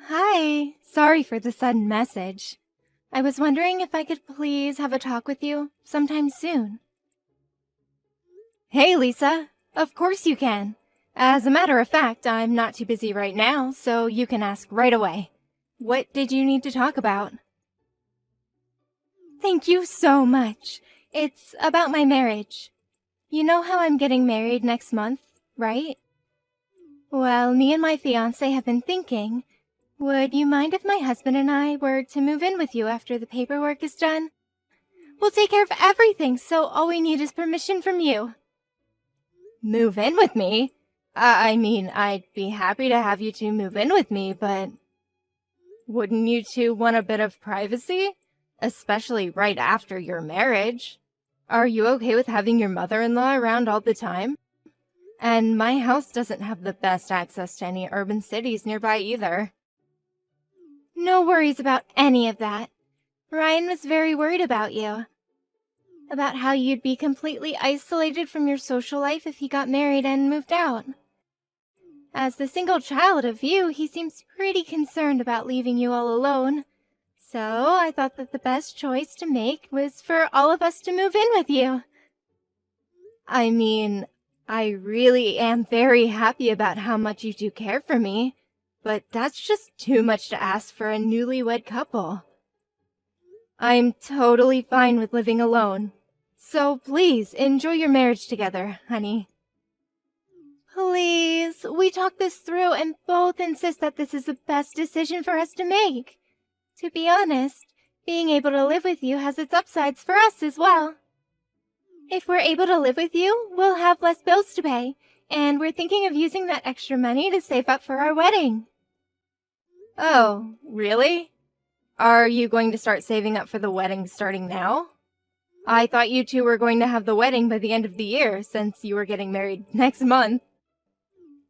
Hi, sorry for the sudden message. I was wondering if I could please have a talk with you sometime soon. Hey, Lisa. Of course you can. As a matter of fact, I'm not too busy right now, so you can ask right away. What did you need to talk about? Thank you so much. It's about my marriage. You know how I'm getting married next month, right? Well, me and my fiancé have been thinking, would you mind if my husband and I were to move in with you after the paperwork is done? We'll take care of everything, so all we need is permission from you. Move in with me? I'd be happy to have you two move in with me, but wouldn't you two want a bit of privacy? Especially right after your marriage. Are you okay with having your mother-in-law around all the time? And my house doesn't have the best access to any urban cities nearby either. No worries about any of that. Ryan was very worried about you. About how you'd be completely isolated from your social life if he got married and moved out. As the single child of you, he seems pretty concerned about leaving you all alone. So I thought that the best choice to make was for all of us to move in with you. I really am very happy about how much you do care for me, but that's just too much to ask for a newlywed couple. I'm totally fine with living alone, so please enjoy your marriage together, honey. Please, we talked this through and both insist that this is the best decision for us to make. To be honest, being able to live with you has its upsides for us as well. If we're able to live with you, we'll have less bills to pay, and we're thinking of using that extra money to save up for our wedding. Oh, really? Are you going to start saving up for the wedding starting now? I thought you two were going to have the wedding by the end of the year, since you were getting married next month.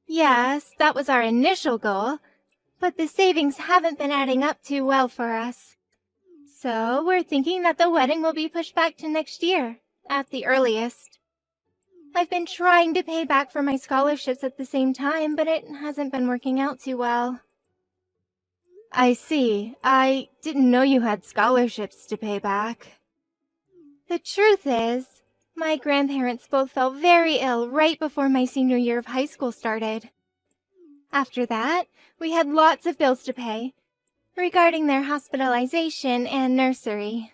Yes, that was our initial goal, but the savings haven't been adding up too well for us. So we're thinking that the wedding will be pushed back to next year, at the earliest. I've been trying to pay back for my scholarships at the same time, but it hasn't been working out too well. I see. I didn't know you had scholarships to pay back. The truth is, my grandparents both fell very ill right before my senior year of high school started. After that, we had lots of bills to pay, regarding their hospitalization and nursery.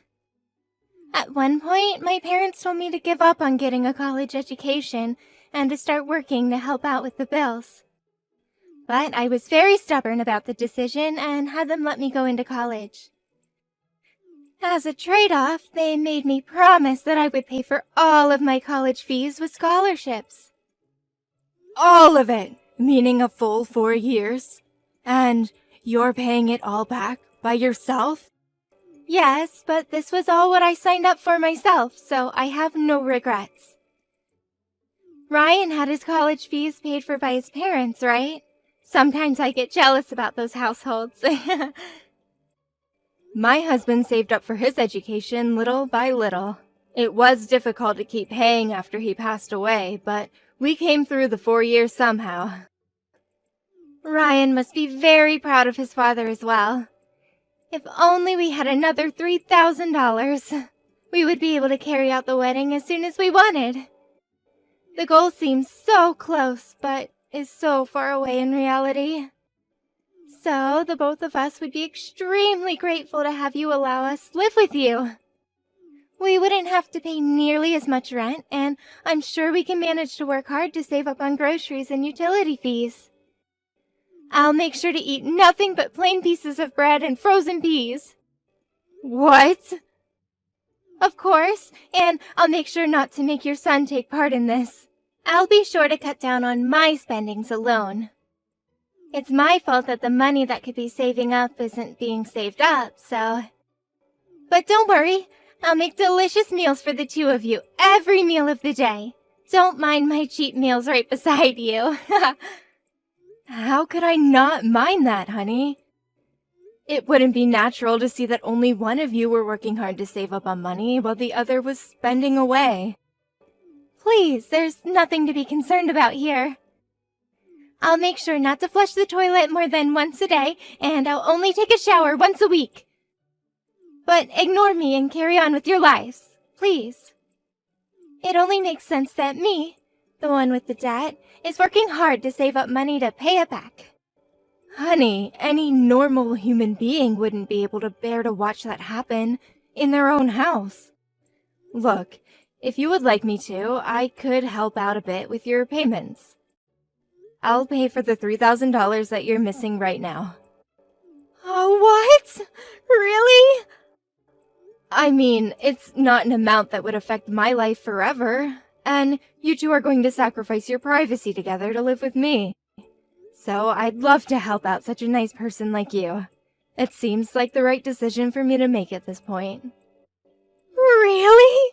At one point, my parents told me to give up on getting a college education and to start working to help out with the bills. But I was very stubborn about the decision and had them let me go into college. As a trade-off, they made me promise that I would pay for all of my college fees with scholarships. All of it, meaning a full 4 years? And you're paying it all back by yourself? Yes, but this was all what I signed up for myself, so I have no regrets. Ryan had his college fees paid for by his parents, right? Sometimes I get jealous about those households. My husband saved up for his education little by little. It was difficult to keep paying after he passed away, but we came through the 4 years somehow. Ryan must be very proud of his father as well. If only we had another $3,000, we would be able to carry out the wedding as soon as we wanted. The goal seems so close, but is so far away in reality. So, the both of us would be extremely grateful to have you allow us live with you. We wouldn't have to pay nearly as much rent, and I'm sure we can manage to work hard to save up on groceries and utility fees. I'll make sure to eat nothing but plain pieces of bread and frozen peas. What? Of course, and I'll make sure not to make your son take part in this. I'll be sure to cut down on my spendings alone. It's my fault that the money that could be saving up isn't being saved up, so... But don't worry, I'll make delicious meals for the two of you every meal of the day. Don't mind my cheap meals right beside you. How could I not mind that, honey? It wouldn't be natural to see that only one of you were working hard to save up on money while the other was spending away. Please, there's nothing to be concerned about here. I'll make sure not to flush the toilet more than once a day, and I'll only take a shower once a week. But ignore me and carry on with your lives, please. It only makes sense that me, the one with the debt, is working hard to save up money to pay it back. Honey, any normal human being wouldn't be able to bear to watch that happen in their own house. Look, if you would like me to, I could help out a bit with your payments. I'll pay for the $3,000 that you're missing right now. Oh, what? Really? I mean, it's not an amount that would affect my life forever, and you two are going to sacrifice your privacy together to live with me. So I'd love to help out such a nice person like you. It seems like the right decision for me to make at this point. Really?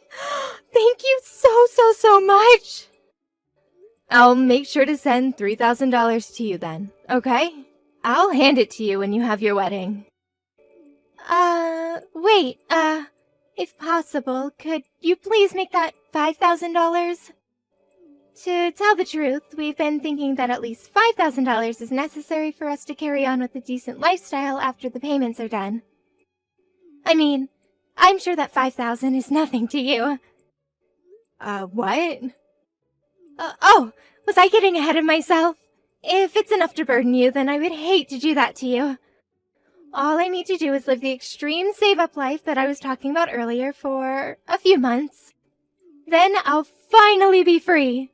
Thank you so much! I'll make sure to send $3,000 to you then, okay? I'll hand it to you when you have your wedding. Wait, if possible, could you please make that $5,000? To tell the truth, we've been thinking that at least $5,000 is necessary for us to carry on with a decent lifestyle after the payments are done. I mean, I'm sure that $5,000 is nothing to you. What? Oh, was I getting ahead of myself? If it's enough to burden you, then I would hate to do that to you. All I need to do is live the extreme save-up life that I was talking about earlier for a few months. Then I'll finally be free.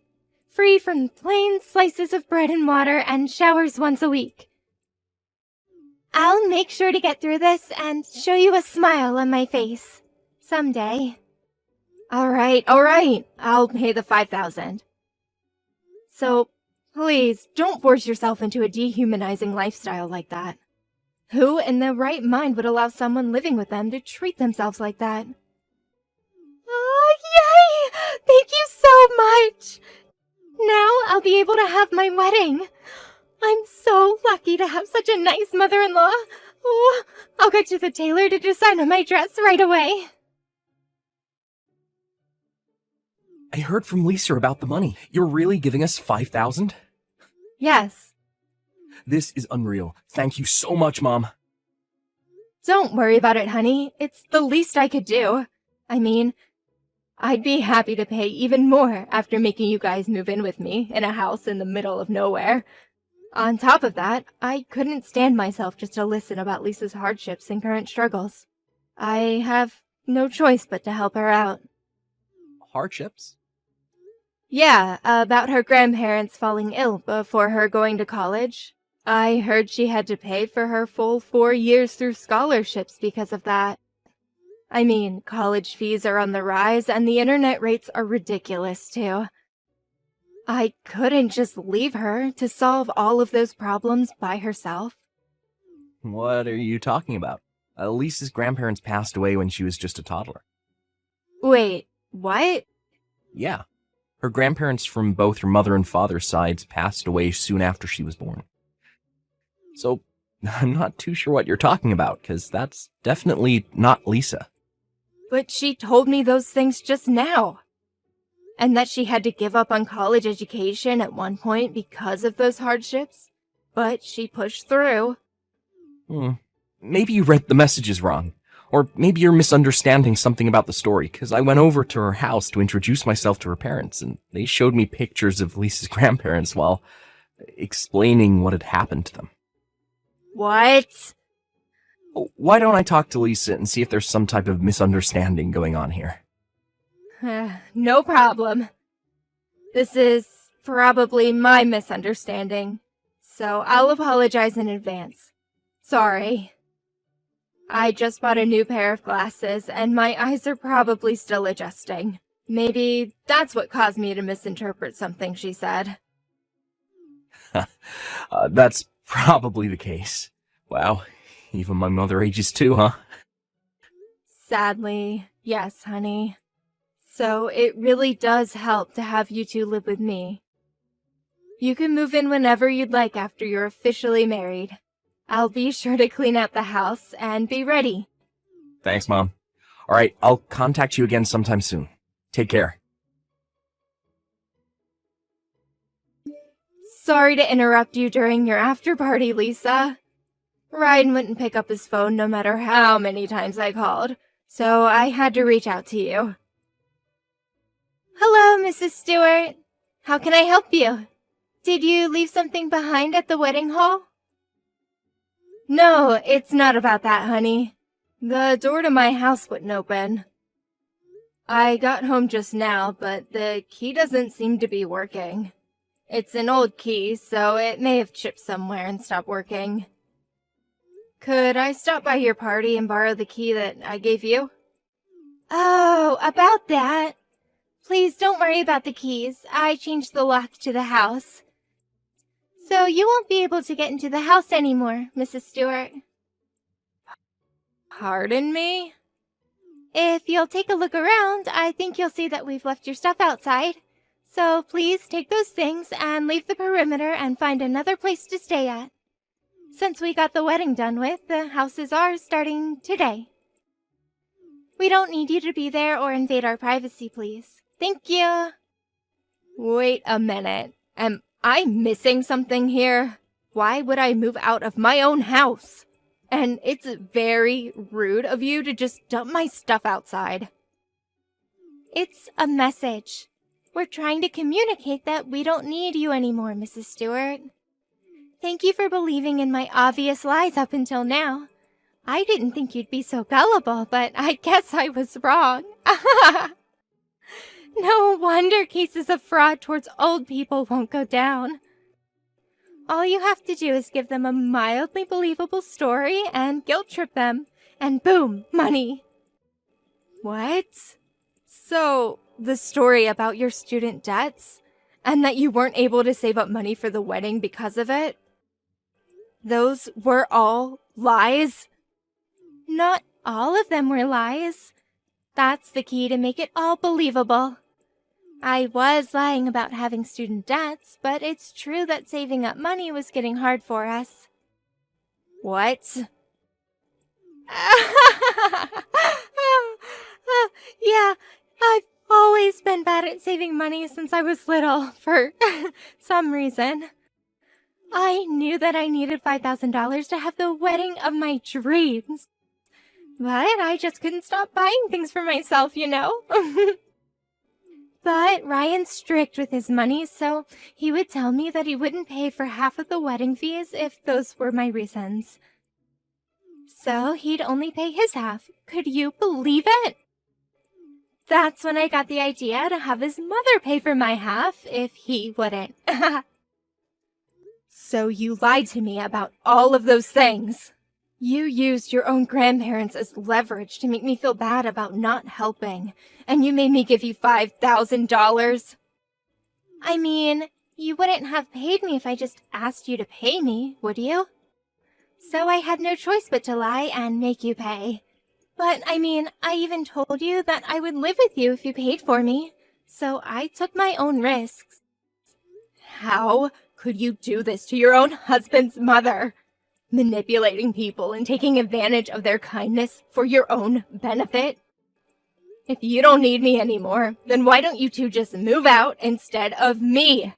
Free from plain slices of bread and water and showers once a week. I'll make sure to get through this and show you a smile on my face. Someday. All right. I'll pay the $5,000. So, please, don't force yourself into a dehumanizing lifestyle like that. Who in their right mind would allow someone living with them to treat themselves like that? Oh, yay! Thank you so much! Now I'll be able to have my wedding. I'm so lucky to have such a nice mother-in-law. Oh, I'll go to the tailor to decide on my dress right away. I heard from Lisa about the money. You're really giving us $5,000? Yes. This is unreal. Thank you so much, Mom. Don't worry about it, honey. It's the least I could do. I mean, I'd be happy to pay even more after making you guys move in with me in a house in the middle of nowhere. On top of that, I couldn't stand myself just to listen about Lisa's hardships and current struggles. I have no choice but to help her out. Hardships? Yeah, about her grandparents falling ill before her going to college. I heard she had to pay for her full 4 years through scholarships because of that. I mean, college fees are on the rise and the internet rates are ridiculous too. I couldn't just leave her to solve all of those problems by herself. What are you talking about? Lisa's grandparents passed away when she was just a toddler. Wait, what? Yeah. Her grandparents from both her mother and father's sides passed away soon after she was born. So, I'm not too sure what you're talking about, because that's definitely not Lisa. But she told me those things just now. And that she had to give up on college education at one point because of those hardships. But she pushed through. Maybe you read the messages wrong. Or maybe you're misunderstanding something about the story, because I went over to her house to introduce myself to her parents, and they showed me pictures of Lisa's grandparents while explaining what had happened to them. What? Why don't I talk to Lisa and see if there's some type of misunderstanding going on here? No problem. This is probably my misunderstanding, so I'll apologize in advance. Sorry. I just bought a new pair of glasses, and my eyes are probably still adjusting. Maybe that's what caused me to misinterpret something she said. That's probably the case. Wow, even my mother ages too, huh? Sadly, yes, honey. So it really does help to have you two live with me. You can move in whenever you'd like after you're officially married. I'll be sure to clean out the house and be ready. Thanks, Mom. All right, I'll contact you again sometime soon. Take care. Sorry to interrupt you during your after-party, Lisa. Ryan wouldn't pick up his phone no matter how many times I called, so I had to reach out to you. Hello, Mrs. Stewart. How can I help you? Did you leave something behind at the wedding hall? No, it's not about that, honey. The door to my house wouldn't open. I got home just now, but the key doesn't seem to be working. It's an old key, so it may have chipped somewhere and stopped working. Could I stop by your party and borrow the key that I gave you? Oh, about that. Please don't worry about the keys. I changed the lock to the house. So you won't be able to get into the house anymore, Mrs. Stewart. Pardon me? If you'll take a look around, I think you'll see that we've left your stuff outside. So please take those things and leave the perimeter and find another place to stay at. Since we got the wedding done with, the house is ours starting today. We don't need you to be there or invade our privacy, please. Thank you. Wait a minute. Am I missing something here? Why would I move out of my own house? And it's very rude of you to just dump my stuff outside. It's a message. We're trying to communicate that we don't need you anymore, Mrs. Stewart. Thank you for believing in my obvious lies up until now. I didn't think you'd be so gullible, but I guess I was wrong. No wonder cases of fraud towards old people won't go down. All you have to do is give them a mildly believable story and guilt trip them, and boom, money. What? So, the story about your student debts, and that you weren't able to save up money for the wedding because of it? Those were all lies? Not all of them were lies. That's the key to make it all believable. I was lying about having student debts, but it's true that saving up money was getting hard for us. What? Yeah, I've always been bad at saving money since I was little, for some reason. I knew that I needed $5,000 to have the wedding of my dreams. But I just couldn't stop buying things for myself, you know? But Ryan's strict with his money, so he would tell me that he wouldn't pay for half of the wedding fees if those were my reasons. So he'd only pay his half. Could you believe it? That's when I got the idea to have his mother pay for my half if he wouldn't. So you lied to me about all of those things. You used your own grandparents as leverage to make me feel bad about not helping, and you made me give you $5,000. I mean, you wouldn't have paid me if I just asked you to pay me, would you? So I had no choice but to lie and make you pay. But, I mean, I even told you that I would live with you if you paid for me, so I took my own risks. How could you do this to your own husband's mother? Manipulating people and taking advantage of their kindness for your own benefit? If you don't need me anymore, then why don't you two just move out instead of me?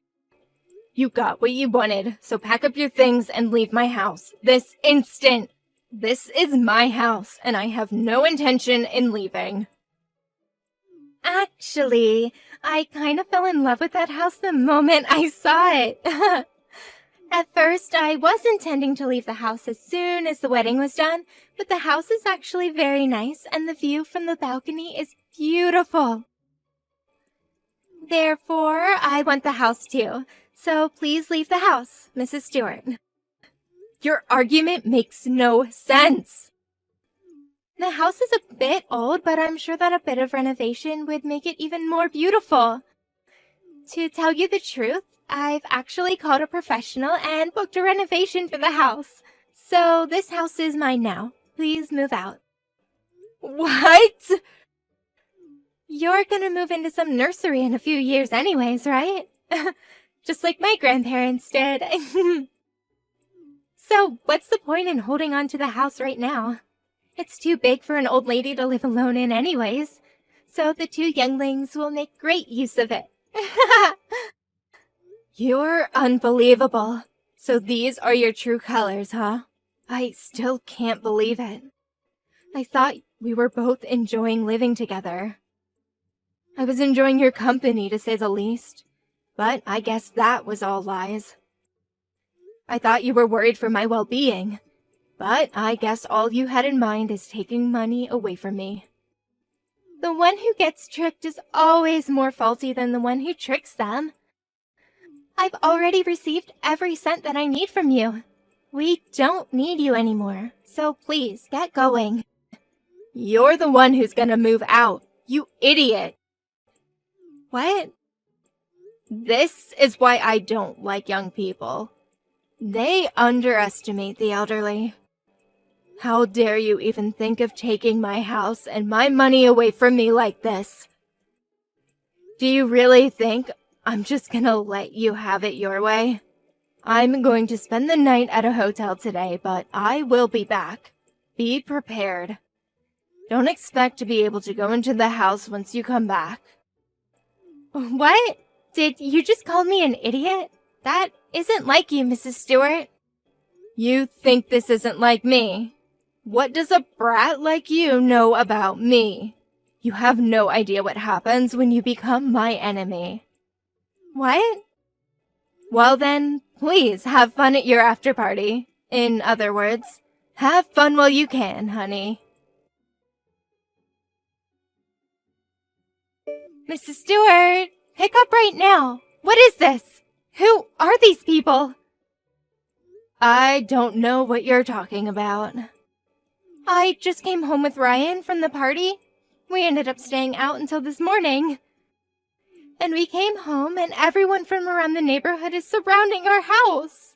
You got what you wanted, so pack up your things and leave my house this instant. This is my house, and I have no intention in leaving. Actually, I kind of fell in love with that house the moment I saw it. At first, I was intending to leave the house as soon as the wedding was done, but the house is actually very nice, and the view from the balcony is beautiful. Therefore, I want the house too, so please leave the house, Mrs. Stewart. Your argument makes no sense. The house is a bit old, but I'm sure that a bit of renovation would make it even more beautiful. To tell you the truth, I've actually called a professional and booked a renovation for the house. So this house is mine now. Please move out. What? You're gonna move into some nursery in a few years anyways, right? Just like my grandparents did. So what's the point in holding on to the house right now? It's too big for an old lady to live alone in anyways. So the two younglings will make great use of it. You're unbelievable. So these are your true colors, huh? I still can't believe it. I thought we were both enjoying living together. I was enjoying your company, to say the least. But I guess that was all lies. I thought you were worried for my well-being. But I guess all you had in mind is taking money away from me. The one who gets tricked is always more faulty than the one who tricks them. I've already received every cent that I need from you. We don't need you anymore, so please get going. You're the one who's gonna move out, you idiot. What? This is why I don't like young people. They underestimate the elderly. How dare you even think of taking my house and my money away from me like this? Do you really think I'm just gonna let you have it your way? I'm going to spend the night at a hotel today, but I will be back. Be prepared. Don't expect to be able to go into the house once you come back. What? Did you just call me an idiot? That isn't like you, Mrs. Stewart. You think this isn't like me? What does a brat like you know about me? You have no idea what happens when you become my enemy. What? Well then, please have fun at your after party. In other words, have fun while you can, honey. Mrs. Stewart, pick up right now. What is this? Who are these people? I don't know what you're talking about. I just came home with Ryan from the party. We ended up staying out until this morning. And we came home and everyone from around the neighborhood is surrounding our house.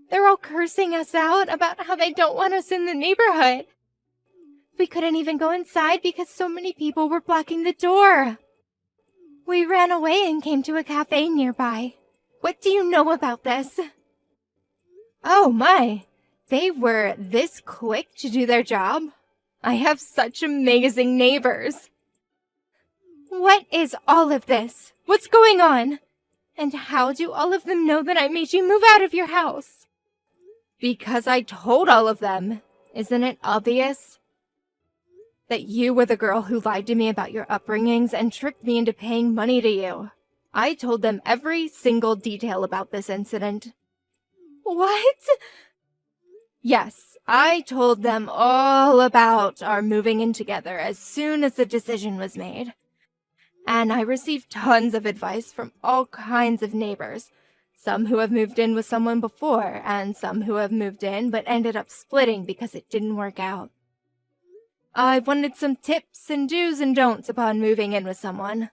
They're all cursing us out about how they don't want us in the neighborhood. We couldn't even go inside because so many people were blocking the door. We ran away and came to a cafe nearby. What do you know about this? Oh my, they were this quick to do their job? I have such amazing neighbors. What is all of this? What's going on? And how do all of them know that I made you move out of your house? Because I told all of them. Isn't it obvious? That you were the girl who lied to me about your upbringings and tricked me into paying money to you. I told them every single detail about this incident. What? Yes, I told them all about our moving in together as soon as the decision was made. And I received tons of advice from all kinds of neighbors. Some who have moved in with someone before, and some who have moved in but ended up splitting because it didn't work out. I wanted some tips and do's and don'ts upon moving in with someone.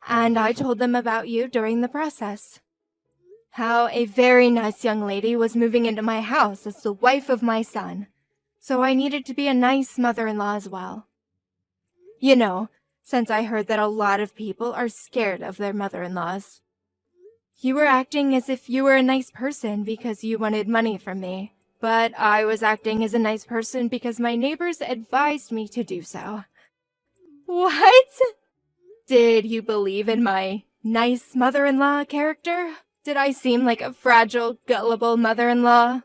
And I told them about you during the process. How a very nice young lady was moving into my house as the wife of my son. So I needed to be a nice mother-in-law as well. You know, since I heard that a lot of people are scared of their mother-in-laws. You were acting as if you were a nice person because you wanted money from me. But I was acting as a nice person because my neighbors advised me to do so. What? Did you believe in my nice mother-in-law character? Did I seem like a fragile, gullible mother-in-law?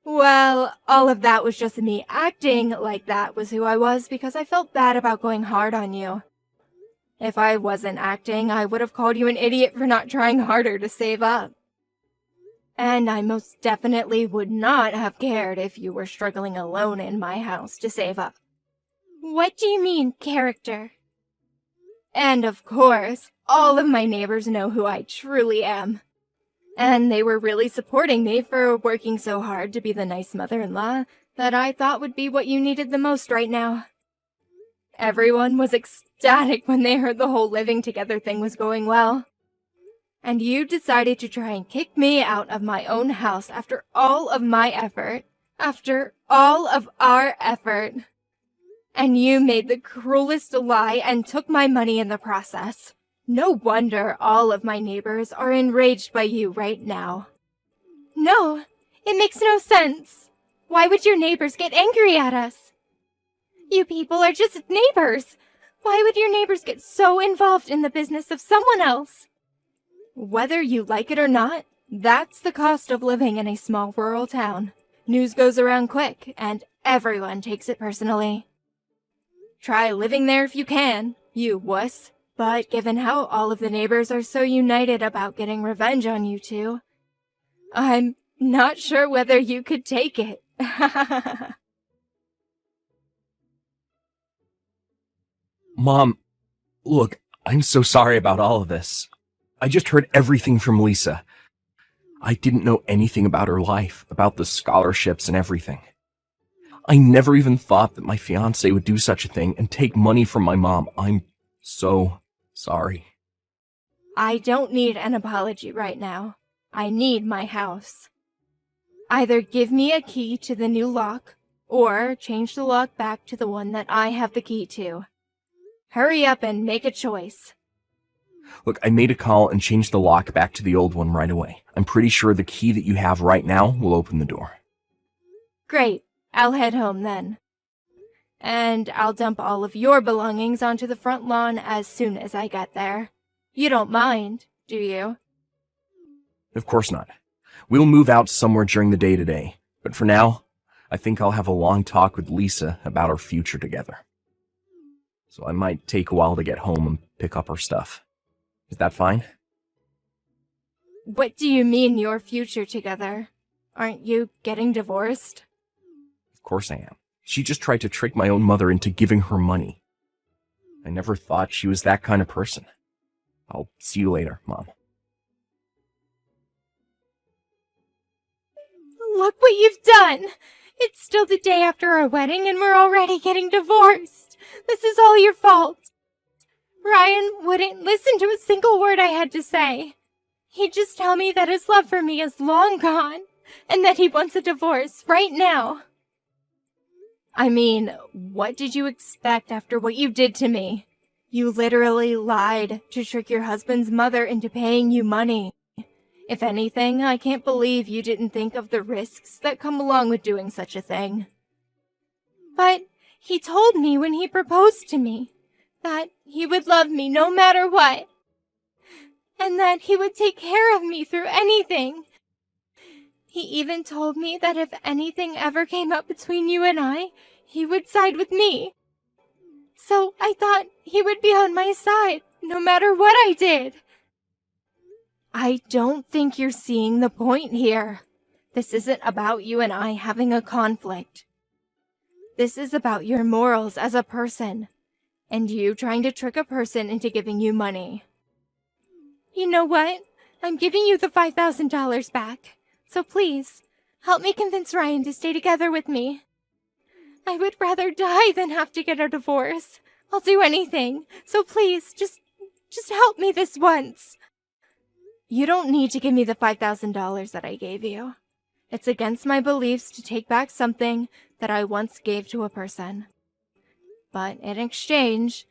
Well, all of that was just me acting like that was who I was because I felt bad about going hard on you. If I wasn't acting, I would have called you an idiot for not trying harder to save up. And I most definitely would not have cared if you were struggling alone in my house to save up. What do you mean, character? And of course, all of my neighbors know who I truly am. And they were really supporting me for working so hard to be the nice mother-in-law that I thought would be what you needed the most right now. Everyone was ecstatic when they heard the whole living together thing was going well. And you decided to try and kick me out of my own house after all of my effort. After all of our effort. And you made the cruelest lie and took my money in the process. No wonder all of my neighbors are enraged by you right now. No, it makes no sense. Why would your neighbors get angry at us? You people are just neighbors. Why would your neighbors get so involved in the business of someone else? Whether you like it or not, that's the cost of living in a small rural town. News goes around quick, and everyone takes it personally. Try living there if you can, you wuss. But given how all of the neighbors are so united about getting revenge on you two, I'm not sure whether you could take it. Mom, look, I'm so sorry about all of this. I just heard everything from Lisa. I didn't know anything about her life, about the scholarships and everything. I never even thought that my fiancé would do such a thing and take money from my mom. I'm so sorry. I don't need an apology right now. I need my house. Either give me a key to the new lock, or change the lock back to the one that I have the key to. Hurry up and make a choice. Look, I made a call and changed the lock back to the old one right away. I'm pretty sure the key that you have right now will open the door. Great. I'll head home then. And I'll dump all of your belongings onto the front lawn as soon as I get there. You don't mind, do you? Of course not. We'll move out somewhere during the day today. But for now, I think I'll have a long talk with Lisa about our future together. So I might take a while to get home and pick up our stuff. Is that fine? What do you mean, your future together? Aren't you getting divorced? Of course I am. She just tried to trick my own mother into giving her money. I never thought she was that kind of person. I'll see you later, Mom. Look what you've done! It's still the day after our wedding and we're already getting divorced. This is all your fault. Ryan wouldn't listen to a single word I had to say. He'd just tell me that his love for me is long gone and that he wants a divorce right now. I mean, what did you expect after what you did to me? You literally lied to trick your husband's mother into paying you money. If anything, I can't believe you didn't think of the risks that come along with doing such a thing. But he told me when he proposed to me that he would love me no matter what, and that he would take care of me through anything. He even told me that if anything ever came up between you and I, he would side with me. So I thought he would be on my side, no matter what I did. I don't think you're seeing the point here. This isn't about you and I having a conflict. This is about your morals as a person, and you trying to trick a person into giving you money. You know what? I'm giving you the $5,000 back. So please, help me convince Ryan to stay together with me. I would rather die than have to get a divorce. I'll do anything. So please, just help me this once. You don't need to give me the $5,000 that I gave you. It's against my beliefs to take back something that I once gave to a person. But in exchange,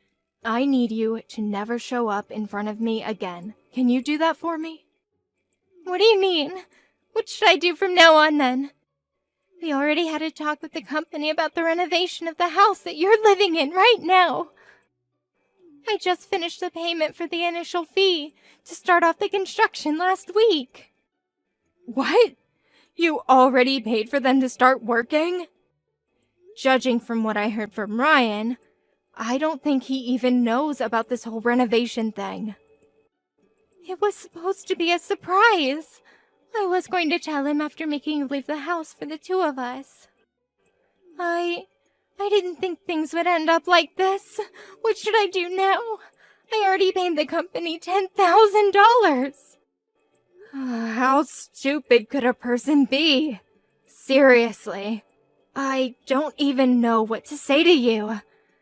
I need you to never show up in front of me again. Can you do that for me? What do you mean? What should I do from now on, then? We already had a talk with the company about the renovation of the house that you're living in right now. I just finished the payment for the initial fee to start off the construction last week. What? You already paid for them to start working? Judging from what I heard from Ryan, I don't think he even knows about this whole renovation thing. It was supposed to be a surprise. I was going to tell him after making you leave the house for the two of us. I didn't think things would end up like this. What should I do now? I already paid the company $10,000. How stupid could a person be? Seriously. I don't even know what to say to you.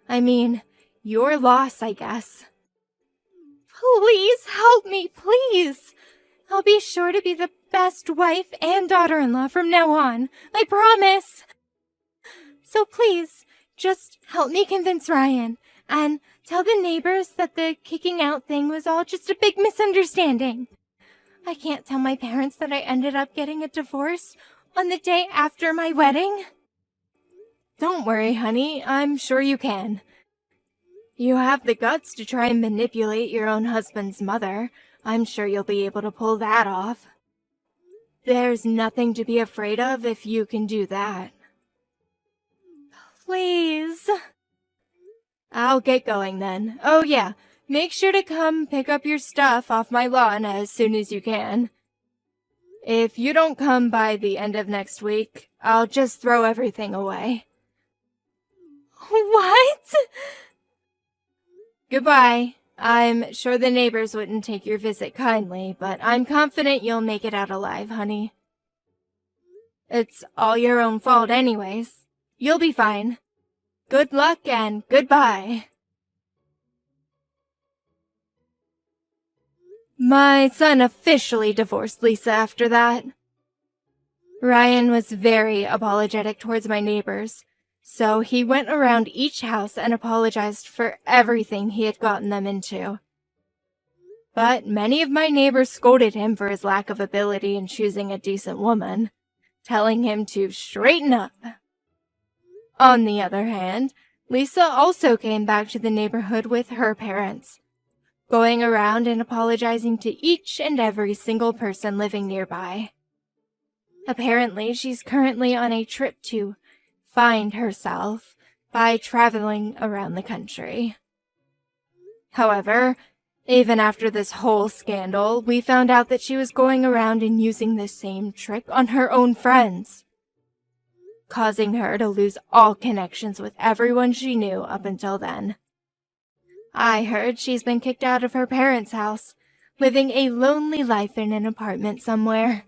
I mean, your loss, I guess. Please help me, please. I'll be sure to be the best wife and daughter-in-law from now on. I promise. So please, just help me convince Ryan, and tell the neighbors that the kicking out thing was all just a big misunderstanding. I can't tell my parents that I ended up getting a divorce on the day after my wedding. Don't worry, honey. I'm sure you can. You have the guts to try and manipulate your own husband's mother. I'm sure you'll be able to pull that off. There's nothing to be afraid of if you can do that. Please. I'll get going then. Oh yeah, make sure to come pick up your stuff off my lawn as soon as you can. If you don't come by the end of next week, I'll just throw everything away. What? Goodbye. I'm sure the neighbors wouldn't take your visit kindly, but I'm confident you'll make it out alive, honey. It's all your own fault anyways. You'll be fine. Good luck and goodbye. My son officially divorced Lisa after that. Ryan was very apologetic towards my neighbors, so he went around each house and apologized for everything he had gotten them into. But many of my neighbors scolded him for his lack of ability in choosing a decent woman, telling him to straighten up. On the other hand, Lisa also came back to the neighborhood with her parents, going around and apologizing to each and every single person living nearby. Apparently, she's currently on a trip to find herself by traveling around the country. However, even after this whole scandal, we found out that she was going around and using the same trick on her own friends, causing her to lose all connections with everyone she knew up until then. I heard she's been kicked out of her parents' house, living a lonely life in an apartment somewhere.